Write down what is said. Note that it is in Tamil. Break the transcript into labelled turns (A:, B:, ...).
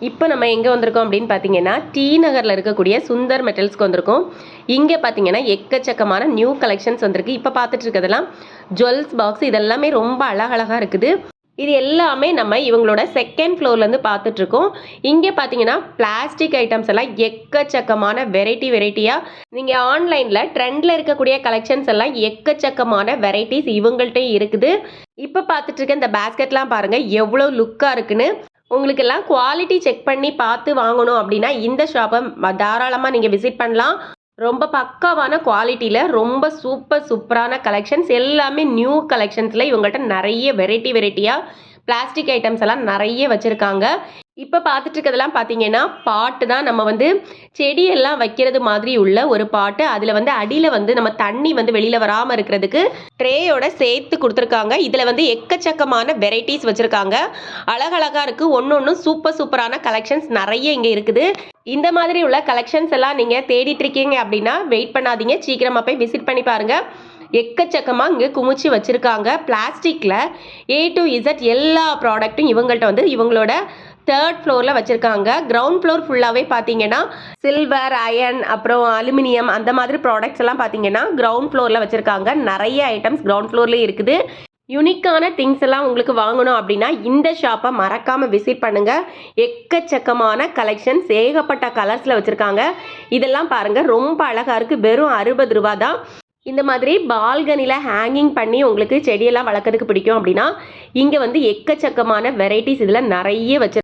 A: இப்போ நம்ம எங்கே வந்திருக்கோம் அப்படின்னு பார்த்தீங்கன்னா, டி நகரில் இருக்கக்கூடிய சுந்தர் மெட்டல்ஸ்க்கு வந்திருக்கோம். இங்கே பார்த்தீங்கன்னா எக்கச்சக்கமான நியூ கலெக்ஷன்ஸ் வந்திருக்கு. இப்போ பார்த்துட்டு இருக்கிறதெல்லாம் ஜுவல்ஸ் பாக்ஸ், இதெல்லாமே ரொம்ப அழகழகாக இருக்குது. இது எல்லாமே நம்ம இவங்களோட செகண்ட் ஃப்ளோர்லேருந்து பார்த்துட்ருக்கோம். இங்கே பார்த்தீங்கன்னா பிளாஸ்டிக் ஐட்டம்ஸ் எல்லாம் எக்கச்சக்கமான வெரைட்டியாக நீங்கள் ஆன்லைனில் ட்ரெண்டில் இருக்கக்கூடிய கலெக்ஷன்ஸ் எல்லாம் எக்கச்சக்கமான வெரைட்டிஸ் இவங்கள்ட்டையும் இருக்குது. இப்போ பார்த்துட்டு இருக்க இந்த பேஸ்கெட்லாம் பாருங்கள் எவ்வளோ லுக்காக இருக்குன்னு. உங்களுக்கெல்லாம் குவாலிட்டி செக் பண்ணி பார்த்து வாங்கணும் அப்படின்னா இந்த ஷாப்பை தாராளமாக நீங்கள் விசிட் பண்ணலாம். ரொம்ப பக்காவான குவாலிட்டியில் ரொம்ப சூப்பரான கலெக்ஷன்ஸ், எல்லாமே நியூ கலெக்ஷன்ஸில் இவங்கள்ட்ட நிறைய வெரைட்டியாக பிளாஸ்டிக் ஐட்டம்ஸ் எல்லாம் நிறைய வச்சுருக்காங்க. இப்போ பார்த்துட்டு இருக்கிறதெல்லாம் பார்த்தீங்கன்னா பாட்டு தான். நம்ம வந்து செடியெல்லாம் வைக்கிறது மாதிரி உள்ள ஒரு பாட்டு. அதில் வந்து அடியில் வந்து நம்ம தண்ணி வந்து வெளியில் வராமல் இருக்கிறதுக்கு ட்ரேயோட சேர்த்து கொடுத்துருக்காங்க. இதில் வந்து எக்கச்சக்கமான வெரைட்டிஸ் வச்சுருக்காங்க. அழகழகாக இருக்குது. ஒன்று சூப்பரான கலெக்ஷன்ஸ் நிறைய இங்கே இருக்குது. இந்த மாதிரி உள்ள கலெக்ஷன்ஸ் எல்லாம் நீங்கள் தேடிட்டு இருக்கீங்க அப்படின்னா வெயிட் பண்ணாதீங்க, சீக்கிரமாக போய் விசிட் பண்ணி பாருங்கள். எக்கச்சக்கமாக இங்கே குமிச்சு வச்சுருக்காங்க. பிளாஸ்டிக்கில் A to Z எல்லா ப்ராடக்ட்டும் இவங்கள்ட்ட வந்து இவங்களோட தேர்ட் ஃப்ளோரில் வச்சுருக்காங்க. கிரவுண்ட் ஃப்ளோர் ஃபுல்லாகவே பார்த்தீங்கன்னா சில்வர், அயன், அப்புறம் அலுமினியம் அந்த மாதிரி ப்ராடக்ட்ஸ் எல்லாம் பார்த்தீங்கன்னா கிரவுண்ட் ஃப்ளோரில் வச்சுருக்காங்க. நிறைய ஐட்டம்ஸ் கிரவுண்ட் ஃப்ளோர்லேயே இருக்குது. யூனிக்கான திங்ஸ் எல்லாம் உங்களுக்கு வாங்கணும் அப்படின்னா இந்த ஷாப்பை மறக்காமல் விசிட் பண்ணுங்கள். எக்கச்சக்கமான கலெக்ஷன்ஸ், ஏகப்பட்ட கலர்ஸில் வச்சுருக்காங்க. இதெல்லாம் பாருங்கள் ரொம்ப அழகாக இருக்குது. வெறும் 60 ரூபா தான். இந்த மாதிரி பால்கனியில் ஹேங்கிங் பண்ணி உங்களுக்கு செடியெல்லாம் வளர்க்குறதுக்கு பிடிக்கும் அப்படின்னா இங்கே வந்து எக்கச்சக்கமான வெரைட்டிஸ் இதில் நிறைய வச்சு